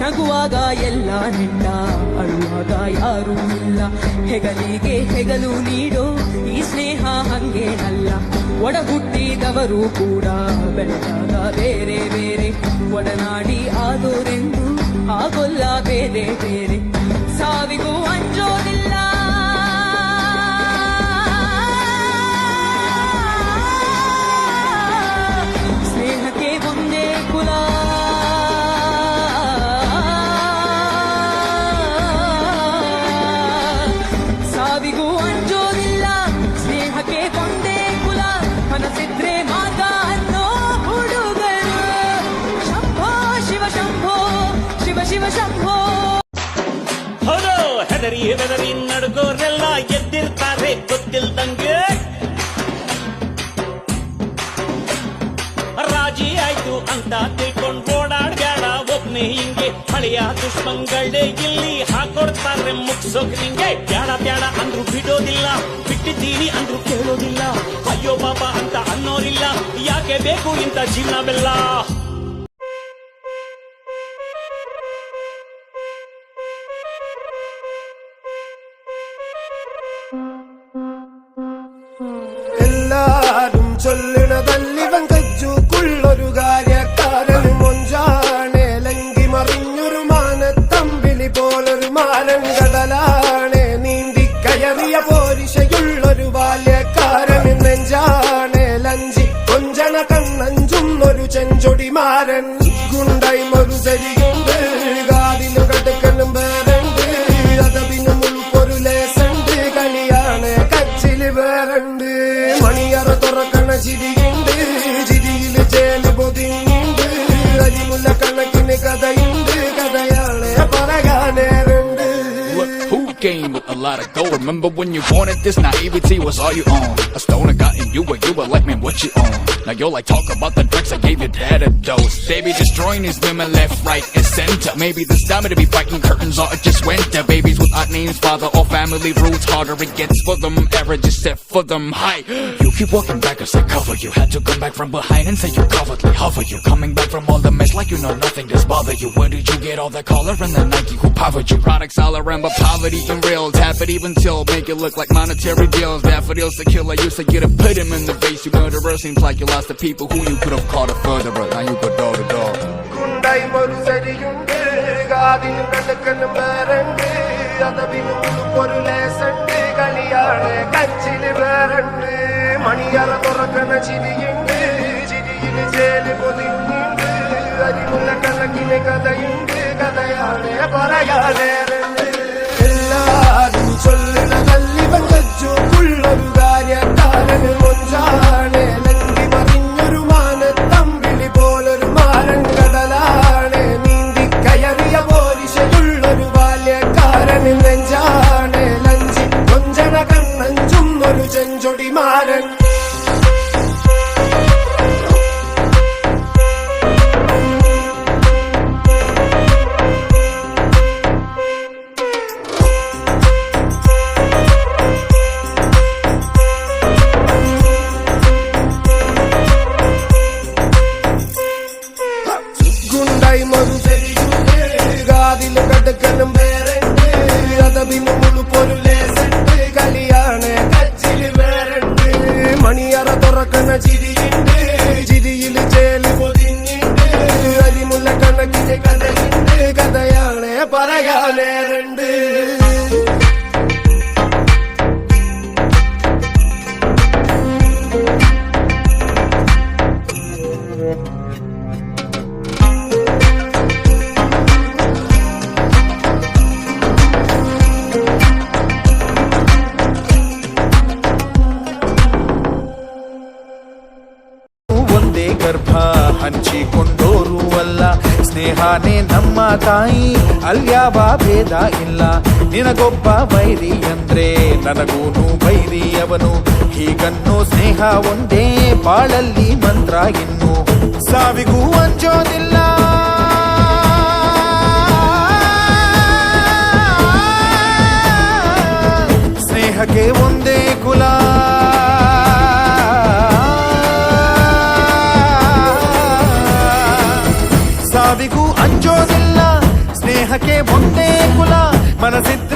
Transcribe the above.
ನಗುವಾಗ ಎಲ್ಲ ನಿಂಡ, ಅಳುವಾಗ ಯಾರೂ ಇಲ್ಲ. ಹೆಗಲಿಗೆ ಹೆಗಲು ನೀಡೋ ಈ ಸ್ನೇಹ ಹಂಗೇನಲ್ಲ. ಒಡ ಹುಟ್ಟಿದವರು ಕೂಡ ಬೆಳೆದಾಗ ಬೇರೆ ಬೇರೆ, ಒಡನಾಡಿ ಆದೋರೆಂದು ಆಗೋಲ್ಲ ಬೇರೆ ಬೇರೆ. ಸಾವಿಗೂ ಅಂಜೋದಿಲ್ಲ, ಸ್ನೇಹಕ್ಕೆ ಒಂದೇ ಕುಲ. ಸಾವಿಗೂ ಅಂಜೋದಿಲ್ಲ, ಸ್ನೇಹಕ್ಕೆ ಒಂದೇ ಕುಲ. ಮನಸ್ಸಿದ್ರೆ ಮಾರ್ಗ ಅನ್ನೋ ಹುಡುಗರು. ಶಂಭೋ ಶಿವ ಶಂಭೋ, ಶಿವ ಶಿವ ಶಂಭೋ. ಹೌದು, ಹೆದರಿ ಹೆದರಿ ನಡ್ಗೋರೆಲ್ಲ ಎದ್ದಿರ್ತಾರೆ ಗೊತ್ತಿಲ್ದಂಗೆ. ರಾಜಿ ಆಯ್ತು ಅಂತ ತಿಳ್ಕೊಂಡು ಓಡಾಡ್ಬೇಡ ಒಬ್ನೇ ಹಿಂಗೆ. ಹಳೆಯ ದುಷ್ಮಂಗಳೇ ಇಲ್ಲಿ ಹಾಕೊಡ್ತಾರೆ ಮುಗ್ಸೋಕ್ ನಿಂಗೆ. ಬ್ಯಾಡ ಬ್ಯಾಡ ಅಂದ್ರು ಬಿಡೋದಿಲ್ಲ, ಬಿಟ್ಟಿದ್ದೀನಿ ಅಂದ್ರು ಕೇಳೋದಿಲ್ಲ. ಅಯ್ಯೋ ಪಾಪ ಅಂತ ಅನ್ನೋರಿಲ್ಲ, ಯಾಕೆ ಬೇಕು ಇಂಥ ಜೀವನ ಬೆಲ್ಲ. എല്ലാരും ചൊല്ലണതല്ലിവൻ കജ്ജുക്കുള്ളൊരു കാര്യക്കാരൻ. മൊഞ്ചാണെ ലങ്കി മറിഞ്ഞൊരു മാനത്തമ്പിളി പോലൊരു മാനൻ. കടലാണെ നീന്തി കയറിയ പോരിശയുള്ളൊരു ബാല്യക്കാരൻ. നെഞ്ചാണെ ലഞ്ചി കൊഞ്ചണ കണ്ണഞ്ചുന്നൊരു ചെഞ്ചൊടിമാരൻ. ഗുണ്ടൈമൊരു സരിയുണ്ട്, കാതിലും കടുക്കലും വേറുണ്ട്. അതവിനും ഉൾപ്പൊരു ലേസുണ്ട്, കളിയാണ് കച്ചില് വേറുണ്ട്. മണിയറ തുറക്കണ ചിരിയുണ്ട്, ചിരിയില് ചേല് പൊതിഞ്ഞുണ്ട്. അരിമുല്ല കണക്കിന് കഥയുണ്ട്, കഥയാണ് പറയാനേറുണ്ട്. Who came with a lot of gold? Remember when you wanted this? Naivety was all you own. A stoner got in you, but you were like, man, what you own? Now you're like, talk about the drugs I gave you, that a dose. Baby, destroying these women left, right, and center. Maybe this time to be fighting curtains, or it just winter. Babies with odd names, father or family roots, harder it gets for them. Error just set for them high. You keep walking back as I cover you. Had to come back from behind and say you cowardly hover. You coming back from all the mess like you know nothing does bother you. Where did you get all the collar and the Nike who powered you? Products all around, but poverty and real. Tap it even till make it look like monetary deals. Daffodils the killer used to get a put him in the face. You murderer, seems like you lost the people who you could have called a furtherer. Now you go door to door. ഗുണ്ടൈമൊരു സരിയുണ്ട്, കാതിലും കടുക്കലും വേറുണ്ട്. അതവിനും ഉൾപ്പൊരു ലേസുണ്ട്, കളിയാണ് കച്ചില് വേറുണ്ട്. മണിയറ തുറക്കണ ചിരിയുണ്ട്, ചിരിയില് ചേല് പൊതിഞ്ഞുണ്ട്. അരിമുല്ല കണക്കിന് കഥയുണ്ട്, കഥയാണ് പറയാനേറുണ്ട്. എല്ലാരും ചൊല്ലണതല്ലിവൻ കജ്ജുക്കുള്ളൊരു കാര്യക്കാരൻ. മൊഞ്ചാണെ ലങ്കി മറിഞ്ഞൊരു മാനത്തമ്പിളി പോലൊരു മാരൻ. കടലാണെ നീന്തി കയറിയ പോരിശയുള്ളൊരു ബാല്യക്കാരൻ. നെഞ്ചാണെ ലഞ്ചി കൊഞ്ചണ കണ്ണഞ്ചുന്നൊരു ചെഞ്ചൊടിമാരൻ. ഗുണ്ടൈമൊരു സരിയുണ്ട്, കാതിലും കടുക്കലും വേറുണ്ട്. അതവിനും ഉൾപ്പൊരു ലേസുണ്ട്, കളിയാണ് കച്ചില് വേറുണ്ട്. മണിയറ തുറക്കണ ചിരിയുണ്ട്, ചിരിയില് ചേല് പൊതിഞ്ഞുണ്ട്. അരിമുല്ല കണക്കിന് കഥയുണ്ട്, കഥയാണ് പറയാനേറുണ്ട്. ಗರ್ಭ ಹಂಚಿಕೊಂಡೋರು ಅಲ್ಲ, ಸ್ನೇಹಾನೇ ನಮ್ಮ ತಾಯಿ, ಅಲ್ಯಾವ ಭೇದ ಇಲ್ಲ. ನಿನಗೊಬ್ಬ ವೈರಿ ಅಂದ್ರೆ ನನಗೂನು ವೈರಿ ಅವನು, ಹೀಗನ್ನೋ ಸ್ನೇಹ ಒಂದೇ ಬಾಳಲ್ಲಿ ಮಂತ್ರ. ಇನ್ನು ಸಾವಿಗೂ ಅಂಜೋದಿಲ್ಲ, ಸ್ನೇಹಕ್ಕೆ ಒಂದೇ ಕುಲ. ಸಾವಿಗೂ ಅಂಜೋದಿಲ್ಲ, ಸ್ನೇಹಕ್ಕೆ ಒಂದೇ ಕುಲ ಮನಸ್ಸಿದ್ರೆ